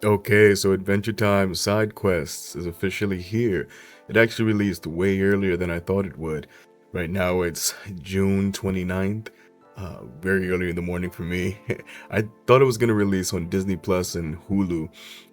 Okay, so Adventure Time Side Quests is officially here. It actually released way earlier than I thought it would. Right now it's June 29th, very early in the morning for me. I thought it was going to release on Disney Plus and Hulu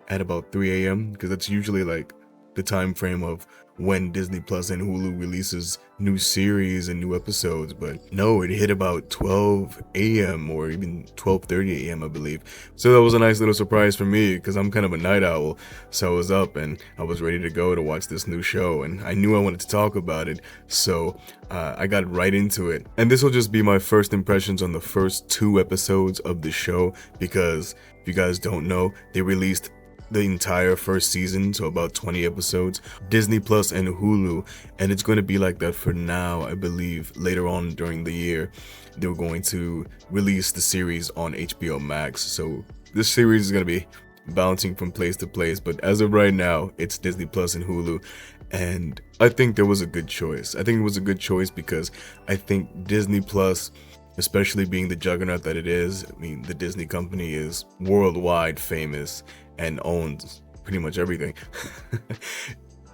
at about 3 a.m. because that's usually like the time frame of when Disney Plus and Hulu releases new series and new episodes, but no, it hit about 12 a.m. or even 12:30 a.m. I believe. So that was a nice little surprise for me because I'm kind of a night owl. So I was up and I was ready to go to watch this new show, and I knew I wanted to talk about it. So I got right into it. And this will just be my first impressions on the first two episodes of the show because if you guys don't know, they released the entire first season, so about 20 episodes, Disney Plus and Hulu, and it's going to be like that for now. I believe later on during the year they're going to release the series on HBO Max, so this series is going to be bouncing from place to place, but as of right now it's Disney Plus and Hulu. And I think there was a good choice. I think it was a good choice because I think Disney Plus, especially being the juggernaut that it is, I mean, the Disney company is worldwide famous and owns pretty much everything.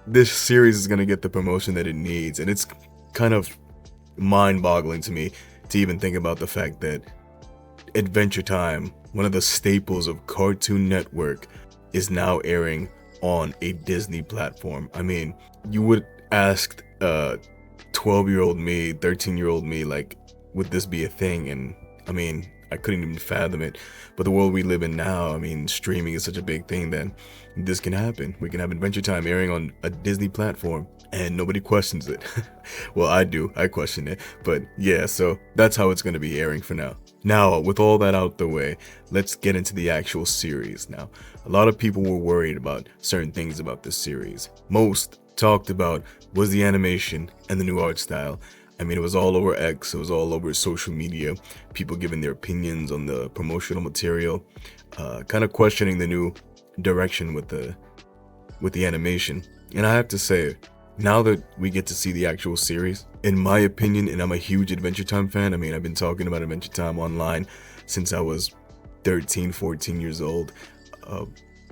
This series is going to get the promotion that it needs, and it's kind of mind boggling to me to even think about the fact that Adventure Time, one of the staples of Cartoon Network, is now airing on a Disney platform. I mean, you would ask 12-year-old me, 13-year-old me, like, would this be a thing? And I mean, I couldn't even fathom it. But the world we live in now, I mean, streaming is such a big thing that this can happen. We can have Adventure Time airing on a Disney platform and nobody questions it. Well, I do. I question it. But yeah, so that's how it's going to be airing for now. Now, with all that out the way, let's get into the actual series now. A lot of people were worried about certain things about this series. Most talked about was the animation and the new art style. I mean, it was all over X, it was all over social media, people giving their opinions on the promotional material, kind of questioning the new direction with the animation. And I have to say, now that we get to see the actual series, in my opinion, and I'm a huge Adventure Time fan, I mean, I've been talking about Adventure Time online since I was 13, 14 years old.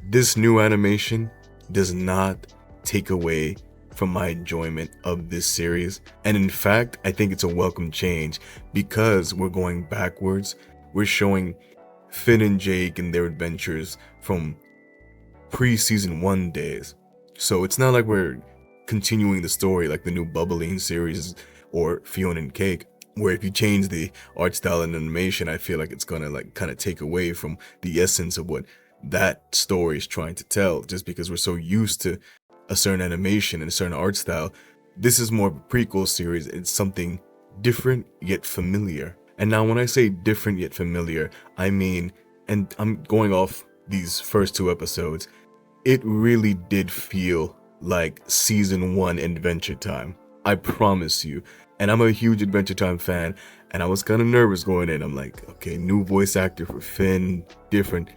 This new animation does not take away from my enjoyment of this series. And in fact, I think it's a welcome change because we're going backwards. We're showing Finn and Jake and their adventures from pre-season 1 days. So it's not like we're continuing the story like the new Bubbling series or Fiona and Cake, where if you change the art style and animation, I feel like it's gonna like kind of take away from the essence of what that story is trying to tell, just because we're so used to a certain animation and a certain art style. This is more of a prequel series. It's something different yet familiar. And now when I say different yet familiar, I mean, and I'm going off these first two episodes, it really did feel like season 1 Adventure Time. I promise you. And I'm a huge Adventure Time fan, and I was kind of nervous going in. I'm like, okay, new voice actor for Finn, different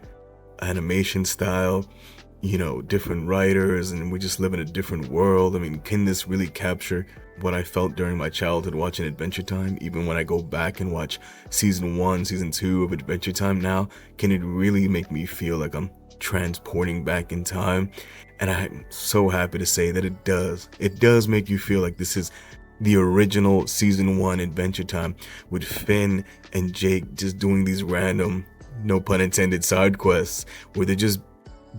animation style, you know, different writers, and we just live in a different world. I mean, can this really capture what I felt during my childhood watching Adventure Time? Even when I go back and watch season 1, season 2 of Adventure Time now, can it really make me feel like I'm transporting back in time? And I'm so happy to say that it does. It does make you feel like this is the original season 1 Adventure Time, with Finn and Jake just doing these random, no pun intended, side quests where they're just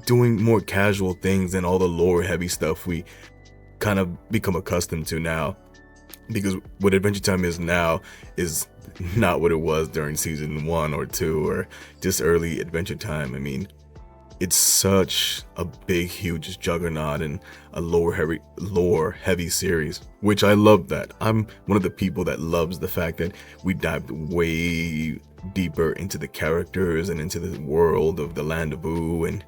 doing more casual things than all the lore heavy stuff we kind of become accustomed to now. Because what Adventure Time is now is not what it was during season 1 or 2 or just early Adventure Time. I mean, it's such a big, huge juggernaut and a lore heavy series, which I love that. I'm one of the people that loves the fact that we dived way deeper into the characters and into the world of the Land of Boo. And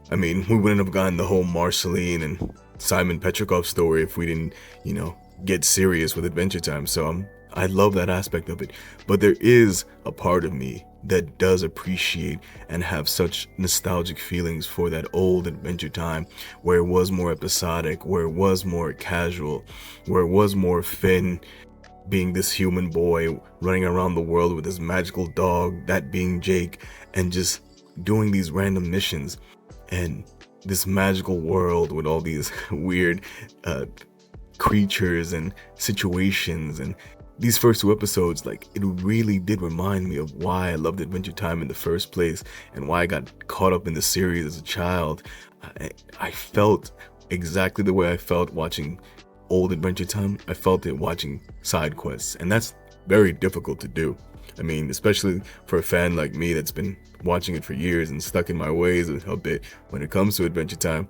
I mean, we wouldn't have gotten the whole Marceline and Simon Petrikov story if we didn't, you know, get serious with Adventure Time. So I love that aspect of it. But there is a part of me that does appreciate and have such nostalgic feelings for that old Adventure Time, where it was more episodic, where it was more casual, where it was more Finn being this human boy running around the world with his magical dog, that being Jake, and just doing these random missions. and this magical world with all these weird uh, creatures and situations. And these first two episodes, like, it really did remind me of why I loved Adventure Time in the first place and why I got caught up in the series as a child. I felt exactly the way I felt watching old Adventure Time. I felt it watching side quests, and that's very difficult to do. I mean, especially for a fan like me that's been watching it for years and stuck in my ways a bit when it comes to Adventure Time.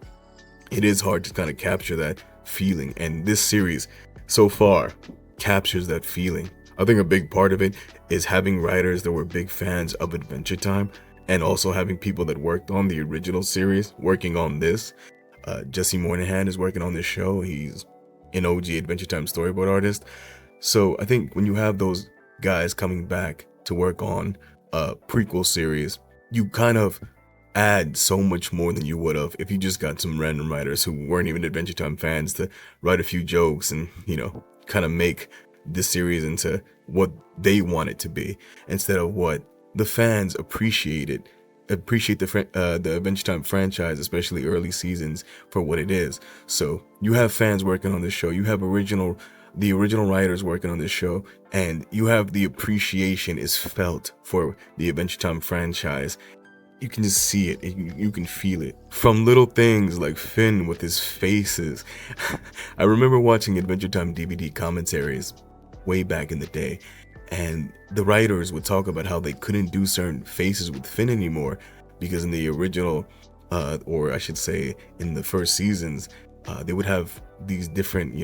It is hard to kind of capture that feeling, and this series so far captures that feeling. I think a big part of it is having writers that were big fans of Adventure Time, and also having people that worked on the original series working on this. Jesse Moynihan is working on this show. He's an OG Adventure Time storyboard artist. So I think when you have those guys coming back to work on a prequel series, you kind of add so much more than you would have if you just got some random writers who weren't even Adventure Time fans to write a few jokes and, kind of make this series into what they want it to be instead of what the fans appreciate the Adventure Time franchise, especially early seasons, for what it is. So you have fans working on this show, you have the original writers working on this show, and you have the appreciation is felt for the Adventure Time franchise. You can just see it, you can feel it. From little things like Finn with his faces. I remember watching Adventure Time DVD commentaries way back in the day, and the writers would talk about how they couldn't do certain faces with Finn anymore because in the original, or I should say in the first seasons, they would have these different,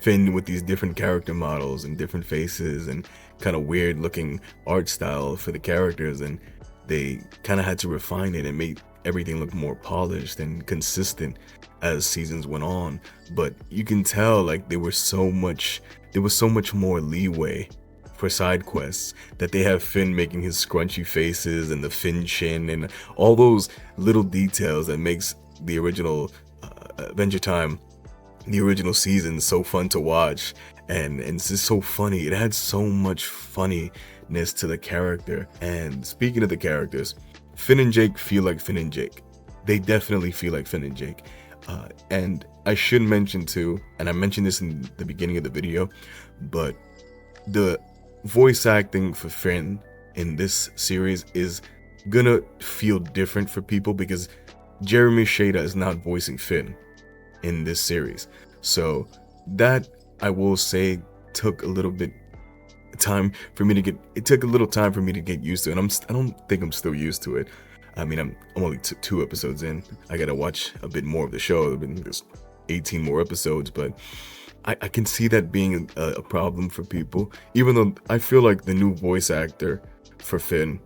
Finn with these different character models and different faces and kind of weird looking art style for the characters, and they kind of had to refine it and make everything look more polished and consistent as seasons went on. But you can tell like there was so much more leeway for side quests, that they have Finn making his scrunchy faces and the Finn chin and all those little details that makes the original Adventure Time, the original season, so fun to watch, and it's just so funny. It had so much funniness to the character. And speaking of the characters, Finn and Jake feel like Finn and Jake. They definitely feel like Finn and Jake. And I should mention too, and I mentioned this in the beginning of the video, but the voice acting for Finn in this series is gonna feel different for people because Jeremy Shada is not voicing Finn in this series. So that, I will say, took a little bit time for me to get used to it. And I don't think I'm still used to it. I mean, I'm only two episodes in. I gotta watch a bit more of the show. There's 18 more episodes, but I can see that being a problem for people, even though I feel like the new voice actor for Finn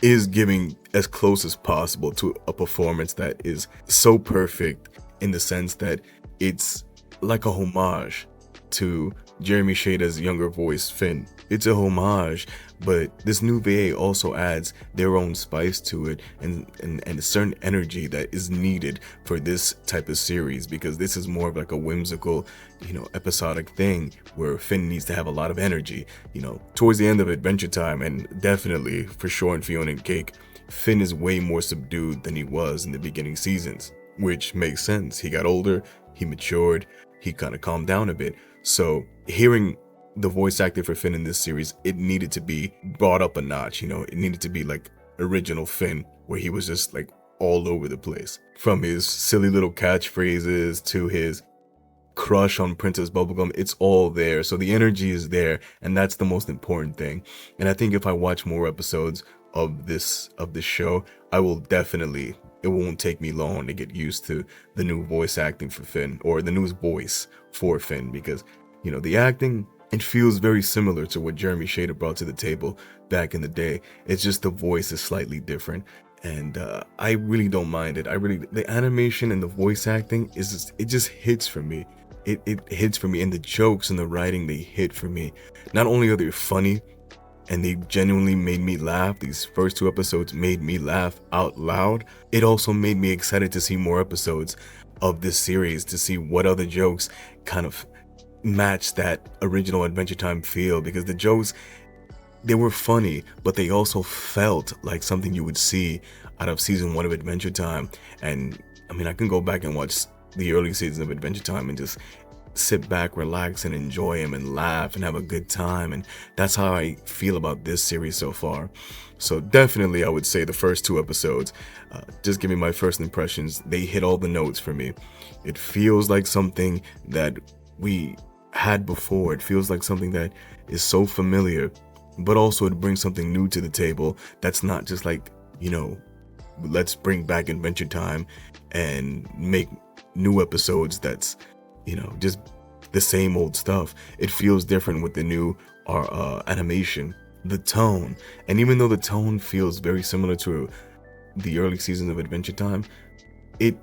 is giving as close as possible to a performance that is so perfect, in the sense that it's like a homage to Jeremy Shada's younger voice, Finn. It's a homage, but this new VA also adds their own spice to it and a certain energy that is needed for this type of series, because this is more of like a whimsical, episodic thing where Finn needs to have a lot of energy. Towards the end of Adventure Time, and definitely for sure in Fiona and Cake, Finn is way more subdued than he was in the beginning seasons, which makes sense. He got older, he matured, he kind of calmed down a bit. So hearing the voice actor for Finn in this series, it needed to be brought up a notch. It needed to be like original Finn, where he was just like all over the place, from his silly little catchphrases to his crush on Princess Bubblegum. It's all there. So the energy is there, and that's the most important thing. And I think if I watch more episodes of this show, I will definitely, it won't take me long to get used to the new voice acting for Finn, or the new voice for Finn, because the acting, it feels very similar to what Jeremy Shada brought to the table back in the day. It's just the voice is slightly different, and I really don't mind it. The animation and the voice acting it just hits for me. It hits for me, and the jokes and the writing, they hit for me. Not only are they funny, and they genuinely made me laugh. These first two episodes made me laugh out loud. It also made me excited to see more episodes of this series, to see what other jokes kind of match that original Adventure Time feel, because the jokes, they were funny, but they also felt like something you would see out of season 1 of Adventure Time. And I mean, I can go back and watch the early seasons of Adventure Time and just sit back, relax, and enjoy them and laugh and have a good time. And that's how I feel about this series so far. So definitely, I would say the first 2 episodes, just give me my first impressions. They hit all the notes for me. It feels like something that we had before. It feels like something that is so familiar, but also it brings something new to the table. That's not just like, let's bring back Adventure Time and make new episodes that's, just the same old stuff. It feels different with the new animation, the tone. And even though the tone feels very similar to the early seasons of Adventure Time, it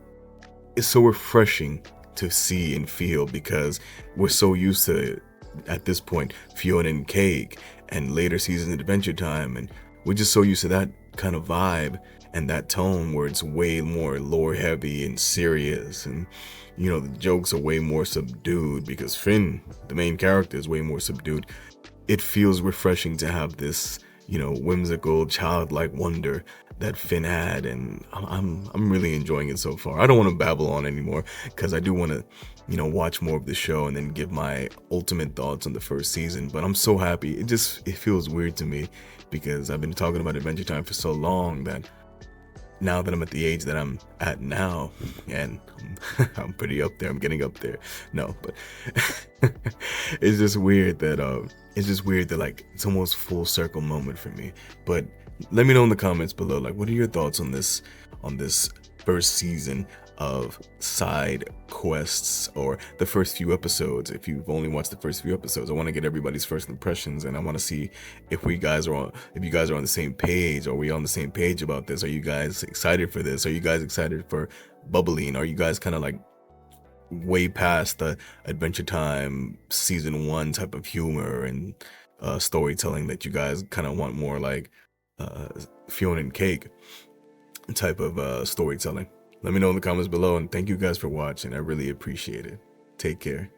is so refreshing to see and feel, because we're so used to, at this point, Fiona and Cake and later seasons of Adventure Time, and we're just so used to that kind of vibe and that tone where it's way more lore heavy and serious, and the jokes are way more subdued because Finn, the main character, is way more subdued. It feels refreshing to have this, whimsical, childlike wonder that Finn had, and I'm really enjoying it so far. I don't want to babble on anymore because I do want to, watch more of the show and then give my ultimate thoughts on the first season. But I'm so happy. It feels weird to me because I've been talking about Adventure Time for so long that now that I'm at the age that I'm at now, and I'm pretty up there, I'm getting up there. No, but it's just weird that like it's almost full circle moment for me. But let me know in the comments below, like, what are your thoughts on this first season of side quests, or the first few episodes? If you've only watched the first few episodes, I want to get everybody's first impressions, and I want to see if you guys are on the same page. Are we on the same page about this? Are you guys excited for this? Are you guys excited for bubbling? Are you guys kind of like way past the Adventure Time season 1 type of humor and storytelling that you guys kind of want more like Fiona and Cake type of storytelling? Let me know in the comments below, and thank you guys for watching. I really appreciate it. Take care.